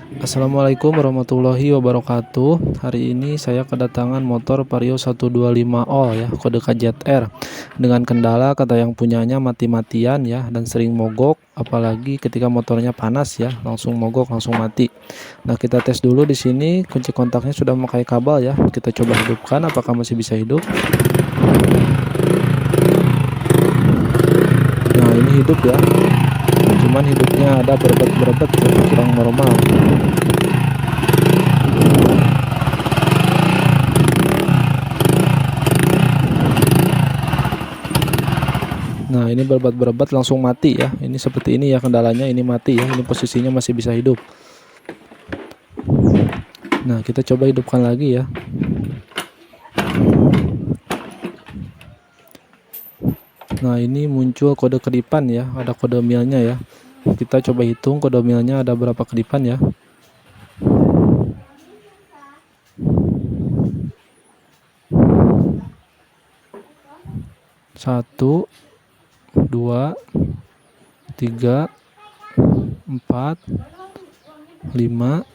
Assalamualaikum warahmatullahi wabarakatuh. Hari ini saya kedatangan motor Vario 125O ya, kode KZR. Dengan kendala kata yang punyanya mati-matian ya, dan sering mogok, apalagi ketika motornya panas ya, langsung mogok, langsung mati. Nah, kita tes dulu di sini, kunci kontaknya sudah memakai kabel ya. Kita coba hidupkan apakah masih bisa hidup. Nah, ini hidup ya. Cuman hidupnya ada berebet-berebet ya, kurang normal. Nah, ini berebat-berebat langsung mati ya. Ini seperti ini ya kendalanya, ini mati ya. Ini posisinya masih bisa hidup. Nah, kita coba hidupkan lagi ya. Nah, ini muncul kode kedipan ya, ada kode milnya ya. Kita coba hitung kode milnya ada berapa kedipan ya. Satu, dua, tiga, empat, lima,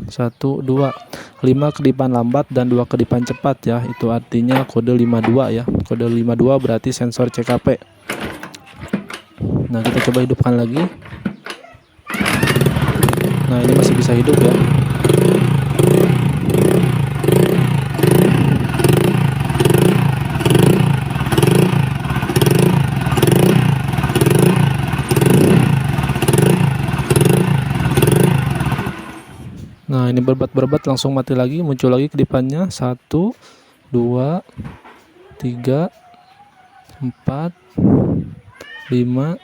satu, dua, 5 kedipan lambat dan 2 kedipan cepat ya. Itu artinya kode 52 ya. Kode 52 berarti sensor CKP. Nah, kita coba hidupkan lagi. Nah, ini masih bisa hidup ya. Nah, ini berbat-berbat langsung mati lagi, muncul lagi kedipannya. 1, 2, 3, 4, 5,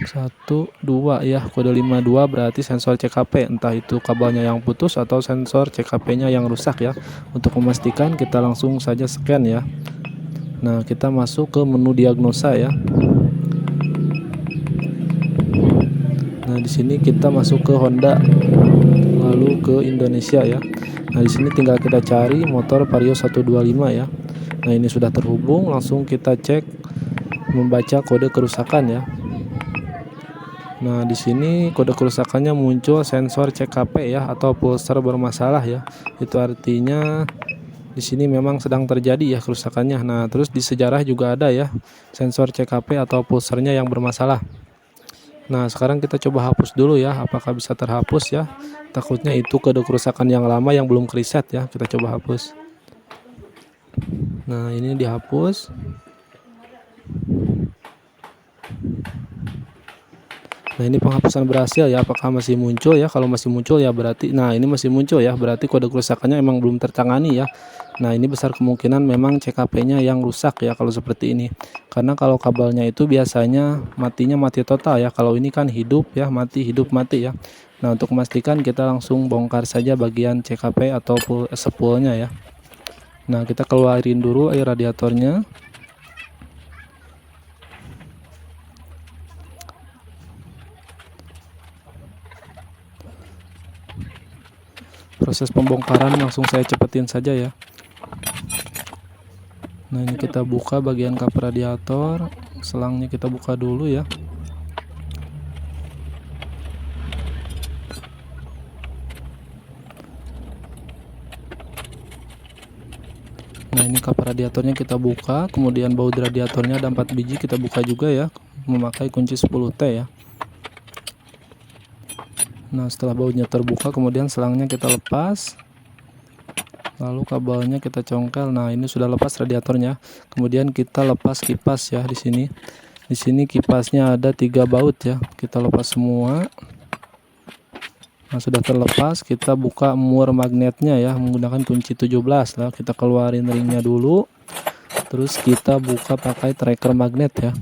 1, 2 ya. Kode 52 berarti sensor CKP, entah itu kabelnya yang putus atau sensor CKP-nya yang rusak ya. Untuk memastikan kita langsung saja scan ya. Nah, kita masuk ke menu diagnosa ya. Nah, di sini kita masuk ke Honda, lalu ke Indonesia ya. Nah, di sini tinggal kita cari motor Vario 125 ya. Nah, ini sudah terhubung, langsung kita cek membaca kode kerusakan ya. Nah, di sini kode kerusakannya muncul sensor CKP ya, atau pulser bermasalah ya. Itu artinya di sini memang sedang terjadi ya kerusakannya. Nah, terus di sejarah juga ada ya sensor CKP atau pulsernya yang bermasalah. Nah, sekarang kita coba hapus dulu ya, apakah bisa terhapus ya. Takutnya itu kode kerusakan yang lama yang belum reset ya. Kita coba hapus. Nah, ini dihapus. Nah, ini penghapusan berhasil ya. Apakah masih muncul ya? Kalau masih muncul ya berarti, nah ini masih muncul ya, berarti kode kerusakannya emang belum tertangani ya. Nah, ini besar kemungkinan memang CKP-nya yang rusak ya kalau seperti ini. Karena kalau kabelnya itu biasanya matinya mati total ya. Kalau ini kan hidup ya, mati hidup mati ya. Nah, untuk memastikan kita langsung bongkar saja bagian CKP atau spoolnya ya. Nah, kita keluarin dulu air radiatornya. Proses pembongkaran langsung saya cepetin saja ya. Nah, ini kita buka bagian kap radiator, selangnya kita buka dulu ya. Nah, ini kap radiatornya kita buka, kemudian baut radiatornya ada 4 biji kita buka juga ya, memakai kunci 10T ya. Nah, setelah bautnya terbuka, kemudian selangnya kita lepas, lalu kabelnya kita congkel. Nah, ini sudah lepas radiatornya. Kemudian kita lepas kipas ya di sini. Di sini kipasnya ada 3 baut ya. Kita lepas semua. Nah, sudah terlepas, kita buka mur magnetnya ya menggunakan kunci 17 lah. Kita keluarin ringnya dulu. Terus kita buka pakai tracker magnet ya.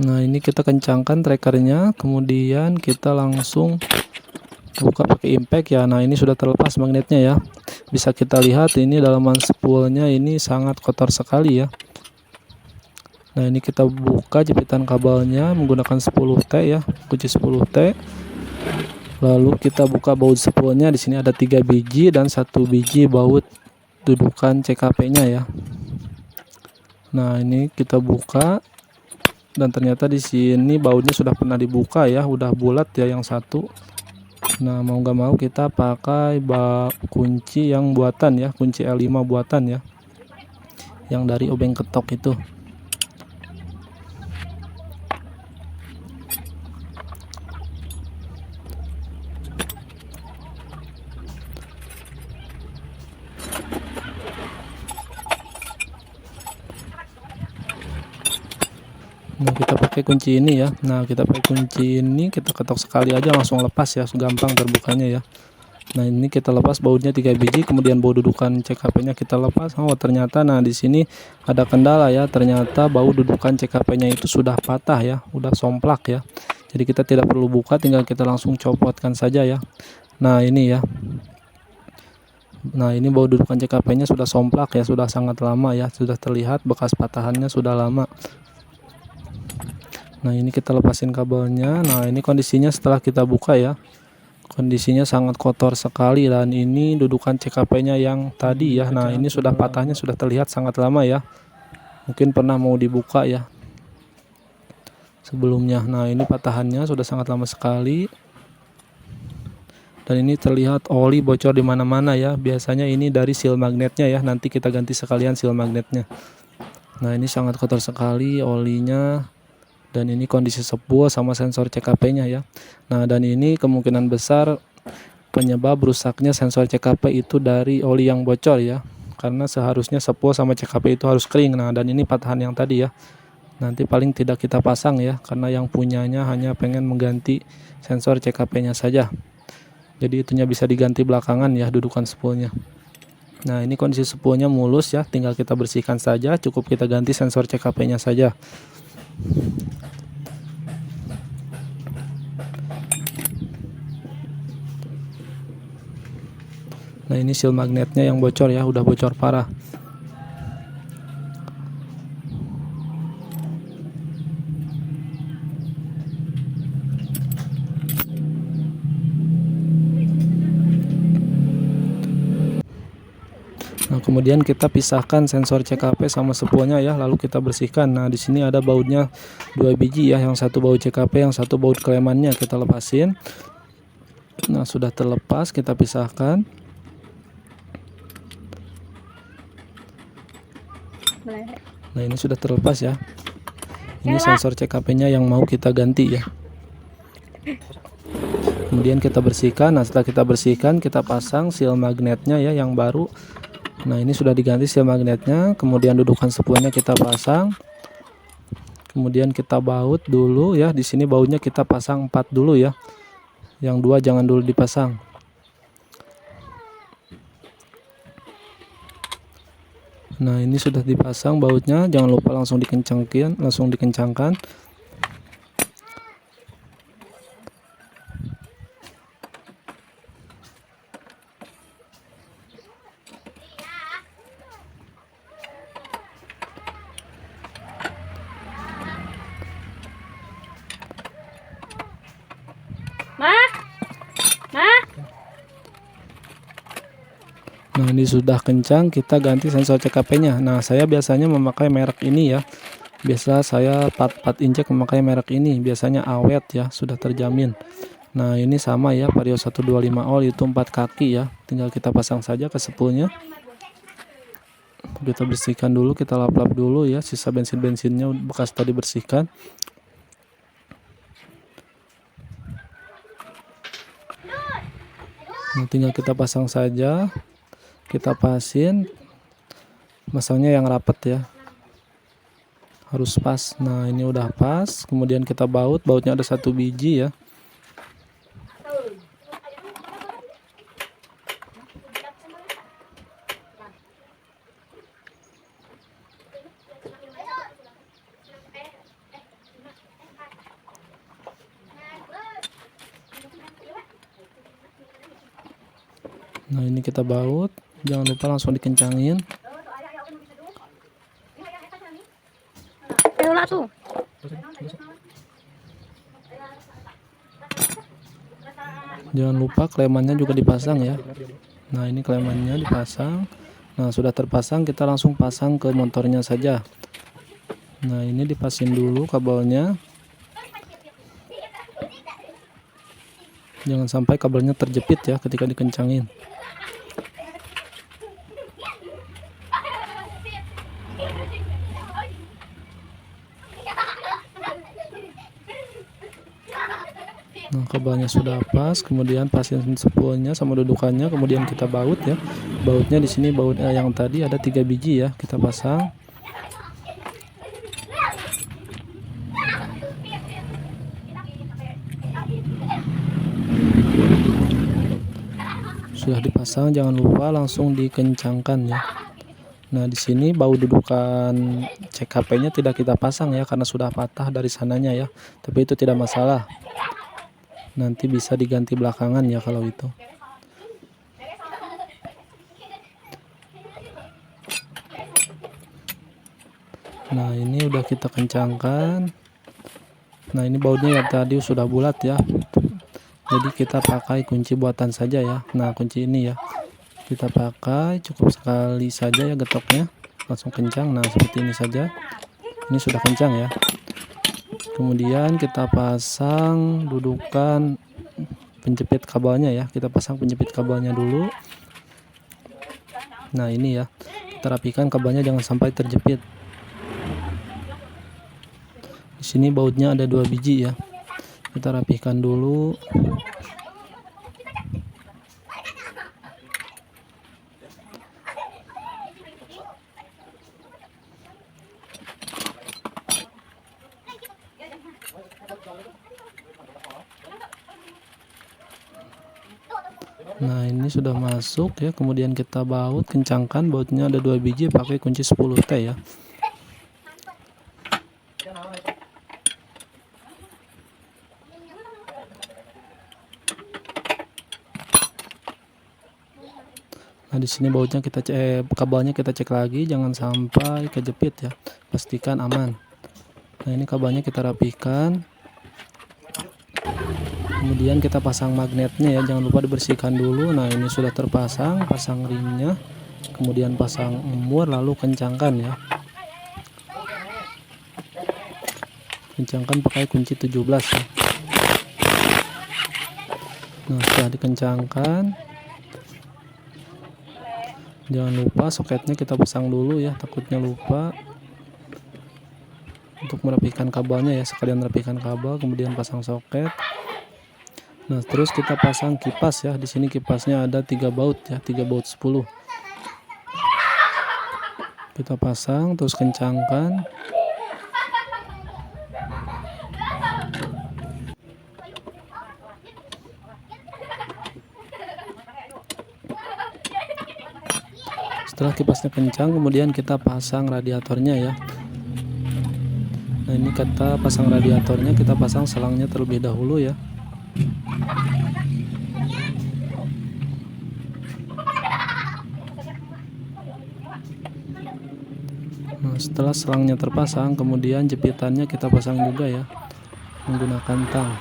Nah, ini kita kencangkan trackernya, kemudian kita langsung buka pakai impact ya. Nah, ini sudah terlepas magnetnya ya. Bisa kita lihat ini dalaman spoolnya ini sangat kotor sekali ya. Nah, ini kita buka jepitan kabelnya menggunakan 10T ya, kunci 10T. Lalu kita buka baut spoolnya. Di sini ada 3 biji dan 1 biji baut dudukan CKP-nya ya. Nah, ini kita buka dan ternyata di sini bautnya sudah pernah dibuka ya, udah bulat ya yang satu. Nah, mau nggak mau kita pakai kunci yang buatan ya, kunci L5 buatan ya, yang dari obeng ketok itu. Nah, kita pakai kunci ini ya. Nah, kita pakai kunci ini, kita ketok sekali aja langsung lepas ya, gampang terbukanya ya. Nah, ini kita lepas bautnya 3 biji, kemudian baut dudukan CKP-nya kita lepas. Oh, ternyata nah di sini ada kendala ya. Ternyata baut dudukan CKP-nya itu sudah patah ya, udah somplak ya. Jadi kita tidak perlu buka, tinggal kita langsung copotkan saja ya. Nah, ini ya. Nah, ini baut dudukan CKP-nya sudah somplak ya, sudah sangat lama ya, sudah terlihat bekas patahannya sudah lama. Nah, ini kita lepasin kabelnya. Nah, ini kondisinya setelah kita buka ya. Kondisinya sangat kotor sekali dan ini dudukan CKP-nya yang tadi ya. Nah, ini sudah patahnya sudah terlihat sangat lama ya. Mungkin pernah mau dibuka ya sebelumnya. Nah, ini patahannya sudah sangat lama sekali. Dan ini terlihat oli bocor di mana-mana ya. Biasanya ini dari seal magnetnya ya. Nanti kita ganti sekalian seal magnetnya. Nah, ini sangat kotor sekali olinya. Dan ini kondisi spool sama sensor CKP-nya ya. Nah, dan ini kemungkinan besar penyebab rusaknya sensor CKP itu dari oli yang bocor ya. Karena seharusnya spool sama CKP itu harus kering. Nah, dan ini patahan yang tadi ya. Nanti paling tidak kita pasang ya, karena yang punyanya hanya pengen mengganti sensor CKP-nya saja. Jadi itunya bisa diganti belakangan ya, dudukan spoolnya. Nah, ini kondisi spoolnya mulus ya, tinggal kita bersihkan saja, cukup kita ganti sensor CKP-nya saja. Nah, ini seal magnetnya yang bocor ya, udah bocor parah. Nah, kemudian kita pisahkan sensor CKP sama spoolnya ya, lalu kita bersihkan. Nah, di sini ada bautnya 2 biji ya, yang satu baut CKP, yang satu baut klemannya kita lepasin. Nah, sudah terlepas, kita pisahkan. Nah, ini sudah terlepas ya. Ini sensor CKP-nya yang mau kita ganti ya. Kemudian kita bersihkan. Nah, setelah kita bersihkan, kita pasang seal magnetnya ya yang baru. Nah, ini sudah diganti seal magnetnya. Kemudian dudukan spoolnya kita pasang. Kemudian kita baut dulu ya. Di sini bautnya kita pasang 4 dulu ya. Yang 2 jangan dulu dipasang. Nah, ini sudah dipasang bautnya. Jangan lupa langsung dikencangkan. Nah, ini sudah kencang, kita ganti sensor CKP-nya. Nah, saya biasanya memakai merek ini ya. Biasa saya part injek memakai merek ini, biasanya awet ya, sudah terjamin. Nah, ini sama ya, Vario 125 all itu 4 kaki ya. Tinggal kita pasang saja ke spoolnya. Kita bersihkan dulu, kita lap-lap dulu ya, sisa bensin-bensinnya bekas tadi bersihkan. Nah, tinggal kita pasang saja. Kita pasin, masangnya yang rapat ya, harus pas. Nah, ini udah pas. Kemudian kita bautnya ada 1 biji ya. Nah, ini kita baut, jangan lupa langsung dikencangin. Jangan lupa klemannya juga dipasang ya. Nah, ini klemannya dipasang. Nah, sudah terpasang, kita langsung pasang ke motornya saja. Nah, ini dipasin dulu kabelnya. Jangan sampai kabelnya terjepit ya ketika dikencangin. Nah, kabelnya sudah pas, kemudian pasin spoolnya sama dudukannya, kemudian kita baut ya. Bautnya di sini baut yang tadi ada 3 biji ya, kita pasang. Sudah dipasang, jangan lupa langsung dikencangkan ya. Nah, di sini baut dudukan CKP-nya tidak kita pasang ya, karena sudah patah dari sananya ya. Tapi itu tidak masalah. Nanti bisa diganti belakangan ya kalau itu. Nah, ini udah kita kencangkan. Nah, ini bautnya yang tadi sudah bulat ya. Jadi kita pakai kunci buatan saja ya. Nah, kunci ini ya. Kita pakai cukup sekali saja ya getoknya. Langsung kencang. Nah, seperti ini saja. Ini sudah kencang ya. Kemudian kita pasang dudukan penjepit kabelnya ya. Kita pasang penjepit kabelnya dulu. Nah, ini ya. Kita rapikan kabelnya jangan sampai terjepit. Di sini bautnya ada 2 biji ya. Kita rapikan dulu. Nah, ini sudah masuk ya, kemudian kita baut, kencangkan, bautnya ada 2 biji pakai kunci 10T ya. Nah, di sini bautnya kita cek, kabelnya kita cek lagi, jangan sampai kejepit ya, pastikan aman. Nah, ini kabelnya kita rapikan. Kemudian kita pasang magnetnya ya, jangan lupa dibersihkan dulu. Nah, ini sudah terpasang, pasang rimnya, kemudian pasang umur, lalu kencangkan ya. Kencangkan pakai kunci 17 ya. Nah, setelah dikencangkan, jangan lupa soketnya kita pasang dulu ya, takutnya lupa. Untuk merapikan kabelnya ya, sekalian rapikan kabel, kemudian pasang soket. Nah, terus kita pasang kipas ya. Di sini kipasnya ada 3 baut ya, 3 baut 10. Kita pasang, terus kencangkan. Setelah kipasnya kencang, kemudian kita pasang radiatornya ya. Nah, ini kita pasang radiatornya, kita pasang selangnya terlebih dahulu ya. Nah, setelah selangnya terpasang, kemudian jepitannya kita pasang juga ya, menggunakan tang.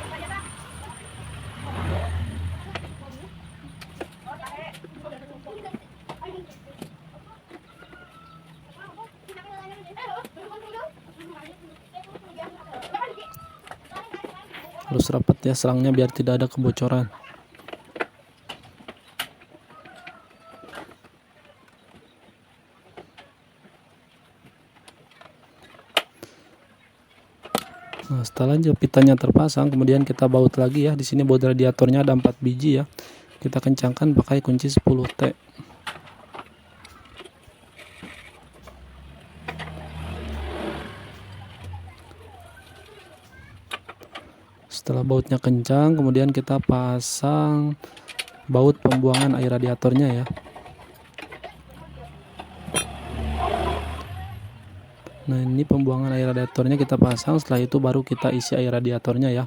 Harus rapat ya selangnya biar tidak ada kebocoran. Nah, setelah jepitannya terpasang, kemudian kita baut lagi ya. Di sini baut radiatornya ada 4 biji ya. Kita kencangkan pakai kunci 10T. Setelah bautnya kencang, kemudian kita pasang baut pembuangan air radiatornya ya. Nah, ini pembuangan air radiatornya kita pasang, setelah itu baru kita isi air radiatornya ya.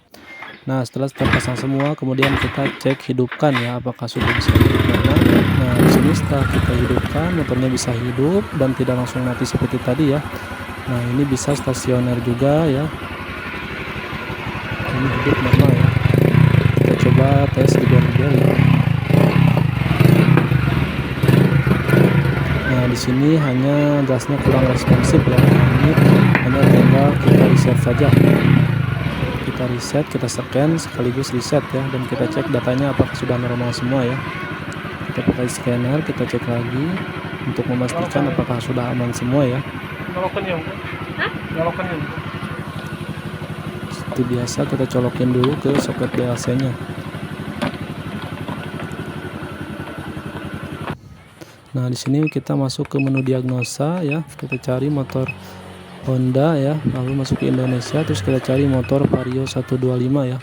Nah, setelah terpasang semua, kemudian kita cek hidupkan ya, apakah sudah bisa hidupkan. Nah, di sini setelah kita hidupkan, motornya bisa hidup dan tidak langsung mati seperti tadi ya. Nah, ini bisa stasioner juga ya. Ini hidup normal ya. Kita coba coba tes di border ya. Nah di sini hanya gasnya kurang responsif ya. Nah, ini hanya tinggal kita reset saja. Kita reset, kita scan sekaligus reset ya, dan kita cek datanya apakah sudah normal semua ya. Kita pakai scanner, kita cek lagi untuk memastikan apakah sudah aman semua ya. Seperti biasa kita colokin dulu ke soket DLC nya. Nah di sini kita masuk ke menu diagnosa ya, kita cari motor Honda ya, lalu masuk ke Indonesia, terus kita cari motor Vario 125 ya.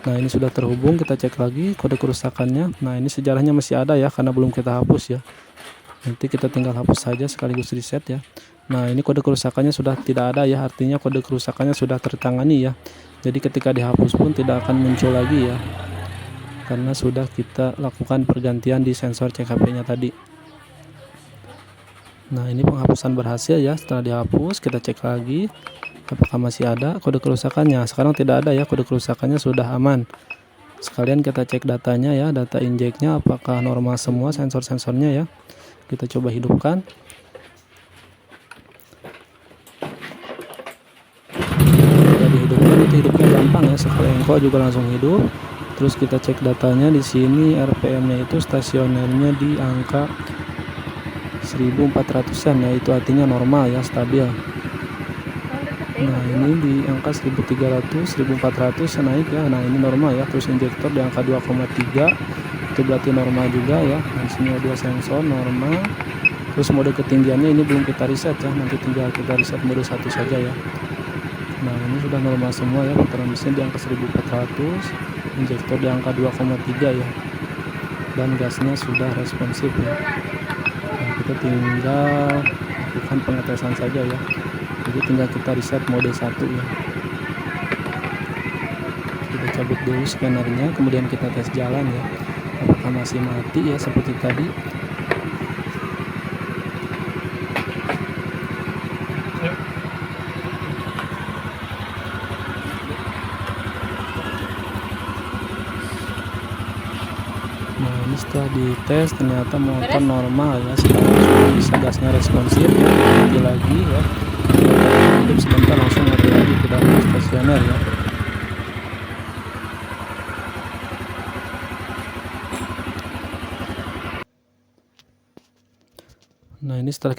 Nah ini sudah terhubung, kita cek lagi kode kerusakannya. Nah ini sejarahnya masih ada ya, karena belum kita hapus ya. Nanti kita tinggal hapus saja sekaligus reset ya. Nah ini kode kerusakannya sudah tidak ada ya, artinya kode kerusakannya sudah tertangani ya. Jadi ketika dihapus pun tidak akan muncul lagi ya, karena sudah kita lakukan pergantian di sensor CKP nya tadi. Nah ini penghapusan berhasil ya. Setelah dihapus kita cek lagi apakah masih ada kode kerusakannya. Sekarang tidak ada ya, kode kerusakannya sudah aman. Sekalian kita cek datanya ya, data injeknya apakah normal semua sensor-sensornya ya. Kita coba hidupkan. Sudah dihidupkan, itu hidupnya gampang ya, sekali engkol juga langsung hidup. Terus kita cek datanya di sini, RPM-nya itu stasionernya di angka 1400-an ya, itu artinya normal ya, stabil. Nah ini di angka 1300, 1400 naik ya. Nah ini normal ya. Terus injektor di angka 2,3, itu berarti normal juga ya. Nah sini ada dua sensor normal. Terus mode ketinggiannya ini belum kita reset ya, nanti tinggal kita reset mode 1 saja ya. Nah ini sudah normal semua ya, putaran mesin di angka 1400, injektor di angka 2,3 ya, dan gasnya sudah responsif ya. Kita tinggal lakukan pengetesan saja ya, jadi tinggal kita reset mode 1 ya. Kita cabut dulu scannernya, kemudian kita tes jalan ya, apakah masih mati ya seperti tadi. Nah ini setelah dites ternyata motor normal ya, sekarang sudah bisa gasnya responsif ya. Mati lagi ya, hidup sebentar langsung mati lagi, tidak harus stasioner ya. Nah ini setelah